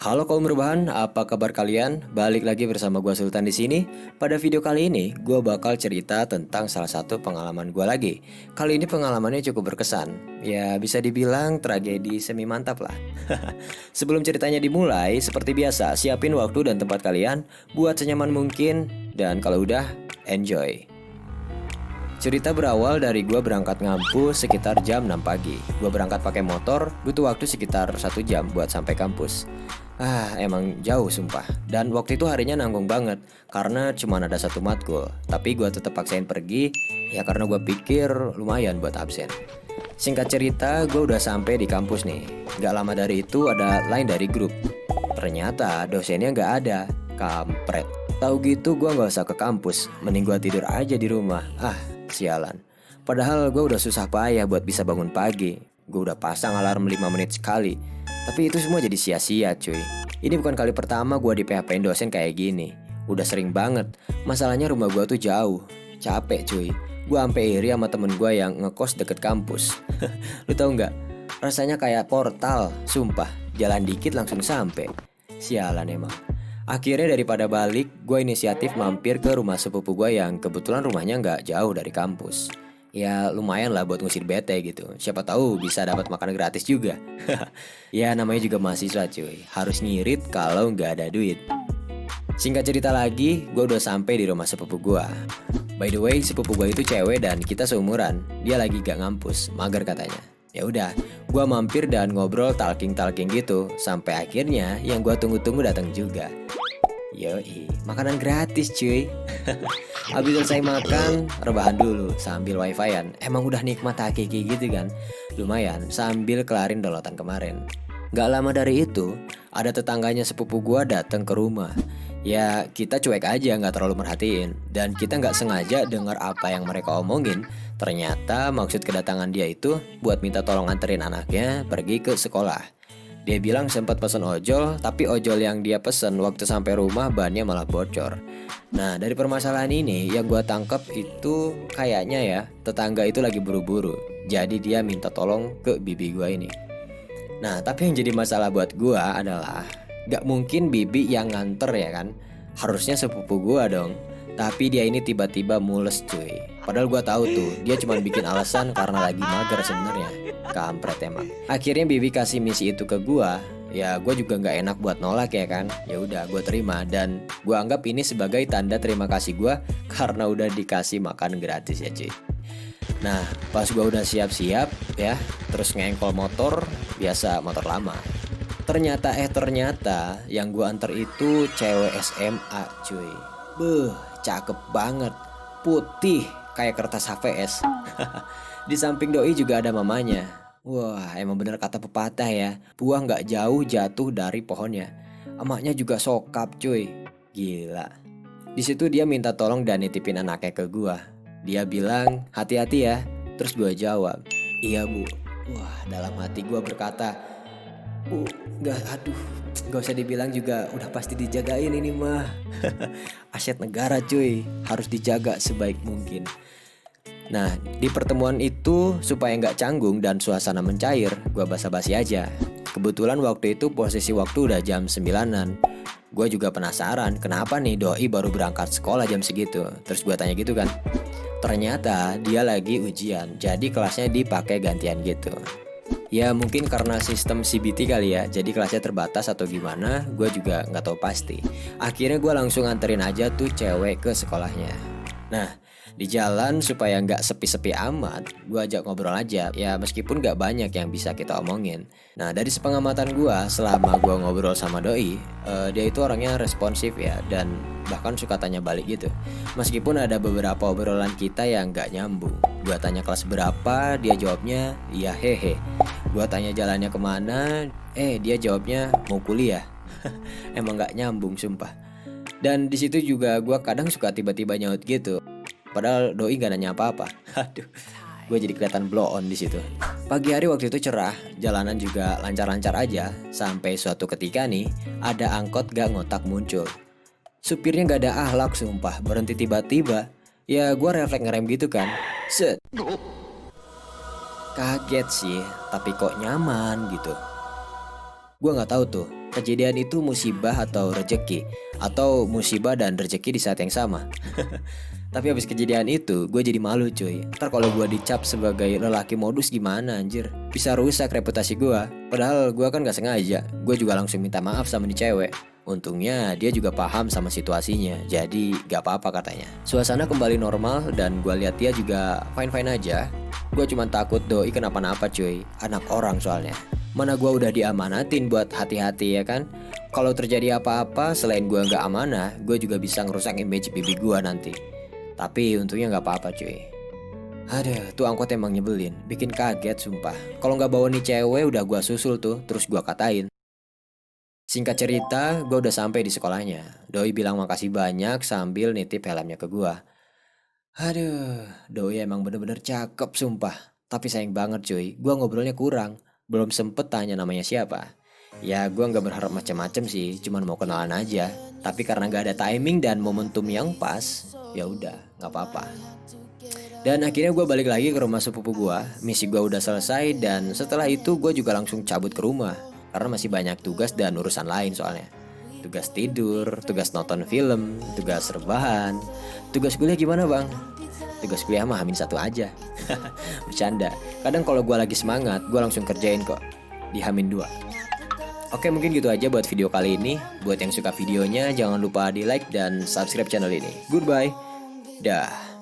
Halo kaum rebahan, apa kabar kalian? Balik lagi bersama gua Sultan di sini. Pada video kali ini, gua bakal cerita tentang salah satu pengalaman gua lagi. Kali ini pengalamannya cukup berkesan. Ya, bisa dibilang tragedi semi mantap lah. Sebelum ceritanya dimulai, seperti biasa, siapin waktu dan tempat kalian buat senyaman mungkin dan kalau udah, enjoy. Cerita berawal dari gue berangkat ngampus sekitar jam 6 pagi. Gue berangkat pakai motor, butuh waktu sekitar 1 jam buat sampai kampus. Emang jauh sumpah. Dan waktu itu harinya nanggung banget karena cuma ada satu matkul. Tapi gue tetap paksain pergi, ya karena gue pikir lumayan buat absen. Singkat cerita, gue udah sampai di kampus nih. Gak lama dari itu ada line dari grup. Ternyata dosennya gak ada. Kampret. Tahu gitu gue gak usah ke kampus, mending gue tidur aja di rumah. Sialan. Padahal gue udah susah payah buat bisa bangun pagi. Gue udah pasang alarm 5 menit sekali. Tapi itu semua jadi sia-sia cuy. Ini bukan kali pertama gue di PHP-in dosen kayak gini. Udah sering banget. Masalahnya rumah gue tuh jauh. Capek cuy. Gue sampai iri sama temen gue yang ngekos deket kampus. Lu tau gak? Rasanya kayak portal. Sumpah. Jalan dikit langsung sampai. Sialan emang. Akhirnya daripada balik, gue inisiatif mampir ke rumah sepupu gue yang kebetulan rumahnya nggak jauh dari kampus. Ya lumayan lah buat ngusir bete gitu. Siapa tahu bisa dapat makan gratis juga. Ya namanya juga mahasiswa cuy. Harus ngirit kalau nggak ada duit. Singkat cerita lagi, gue udah sampai di rumah sepupu gue. By the way, sepupu gue itu cewek dan kita seumuran. Dia lagi gak ngampus, mager katanya. Ya udah, gue mampir dan ngobrol talking gitu sampai akhirnya yang gue tunggu-tunggu datang juga. Yoi, makanan gratis cuy. Habis selesai makan, rebahan dulu sambil wifi-an. Emang udah nikmat hakiki gitu kan. Lumayan sambil kelarin downloadan kemarin. Gak lama dari itu, ada tetangganya sepupu gua datang ke rumah. Ya kita cuek aja gak terlalu merhatiin. Dan kita gak sengaja dengar apa yang mereka omongin. Ternyata maksud kedatangan dia itu buat minta tolong anterin anaknya pergi ke sekolah. Dia bilang sempat pesan ojol, tapi ojol yang dia pesen waktu sampai rumah bannya malah bocor. Nah dari permasalahan ini yang gue tangkap itu kayaknya ya tetangga itu lagi buru-buru. Jadi dia minta tolong ke bibi gue ini. Nah tapi yang jadi masalah buat gue adalah gak mungkin bibi yang nganter ya kan. Harusnya sepupu gue dong. Tapi dia ini tiba-tiba mules cuy. Padahal gue tahu tuh dia cuma bikin alasan karena lagi mager sebenarnya. Kampret emang. Akhirnya bibi kasih misi itu ke gue. Ya gue juga nggak enak buat nolak ya kan. Ya udah gue terima dan gue anggap ini sebagai tanda terima kasih gue karena udah dikasih makan gratis ya cuy. Nah pas gue udah siap-siap ya, terus ngengkol motor, biasa motor lama. Ternyata yang gue anter itu cewek SMA cuy. Cakep banget, putih kayak kertas HVS. Di samping doi juga ada mamanya. Wah emang bener kata pepatah ya, buah gak jauh jatuh dari pohonnya. Emaknya juga sokap cuy. Gila. Di situ dia minta tolong dan nitipin anaknya ke gua. Dia bilang hati-hati ya. Terus gua jawab, iya bu. Wah dalam hati gua berkata, bu gak usah dibilang juga udah pasti dijagain ini mah. Aset negara cuy, harus dijaga sebaik mungkin. Nah di pertemuan itu supaya gak canggung dan suasana mencair, gue basa-basi aja. Kebetulan waktu itu posisi waktu udah jam 9-an. Gue juga penasaran kenapa nih doi baru berangkat sekolah jam segitu. Terus gue tanya gitu kan. Ternyata dia lagi ujian, jadi kelasnya dipakai gantian gitu. Ya mungkin karena sistem CBT kali ya, jadi kelasnya terbatas atau gimana, gue juga gak tahu pasti. Akhirnya gue langsung anterin aja tuh cewek ke sekolahnya. Nah di jalan supaya gak sepi-sepi amat, gue ajak ngobrol aja. Ya meskipun gak banyak yang bisa kita omongin. Nah dari sepengamatan gue selama gue ngobrol sama doi, dia itu orangnya responsif ya, dan bahkan suka tanya balik gitu. Meskipun ada beberapa obrolan kita yang gak nyambung. Gue tanya kelas berapa, dia jawabnya iya hehe. Gue tanya jalannya kemana, dia jawabnya mau kuliah. Emang gak nyambung sumpah. Dan di situ juga gue kadang suka tiba-tiba nyaut gitu. Padahal doi gak nanya apa-apa. Aduh, gue jadi kelihatan blow on di situ. Pagi hari waktu itu cerah, jalanan juga lancar-lancar aja. Sampai suatu ketika nih, ada angkot gak ngotak muncul. Supirnya gak ada akhlak sumpah, berhenti tiba-tiba. Ya gue refleks ngerem gitu kan. Set. Kaget sih, tapi kok nyaman gitu. Gue gak tahu tuh kejadian itu musibah atau rejeki, atau musibah dan rejeki di saat yang sama. Tapi habis kejadian itu gue jadi malu cuy. Ntar kalau gue dicap sebagai lelaki modus gimana anjir, bisa rusak reputasi gue. Padahal gue kan gak sengaja. Gue juga langsung minta maaf sama nih cewek. Untungnya dia juga paham sama situasinya, jadi gak apa-apa katanya. Suasana kembali normal dan gue lihat dia juga fine-fine aja. Gue cuma takut doi kenapa-napa cuy, anak orang soalnya. Mana gue udah diamanatin buat hati-hati ya kan. Kalau terjadi apa-apa selain gue gak amanah, gue juga bisa ngerusak image bibi gue nanti. Tapi untungnya gak apa-apa cuy. Aduh, tuh angkot emang nyebelin, bikin kaget sumpah. Kalau gak bawa nih cewek udah gue susul tuh, terus gue katain. Singkat cerita, gue udah sampai di sekolahnya. Doi bilang makasih banyak sambil nitip helmnya ke gue. Aduh, Doi emang bener-bener cakep sumpah. Tapi sayang banget cuy, gue ngobrolnya kurang. Belum sempet tanya namanya siapa. Ya gue gak berharap macam-macam sih, cuman mau kenalan aja. Tapi karena gak ada timing dan momentum yang pas, ya udah, gak apa-apa. Dan akhirnya gue balik lagi ke rumah sepupu gue. Misi gue udah selesai dan setelah itu gue juga langsung cabut ke rumah. Karena masih banyak tugas dan urusan lain soalnya. Tugas tidur, tugas nonton film, tugas rebahan. Tugas kuliah gimana bang? Tugas kuliah mah Hamin satu aja. Bercanda. Kadang kalau gue lagi semangat, gue langsung kerjain kok. Di Hamin 2. Oke, mungkin gitu aja buat video kali ini. Buat yang suka videonya, jangan lupa di like dan subscribe channel ini. Goodbye. Dah.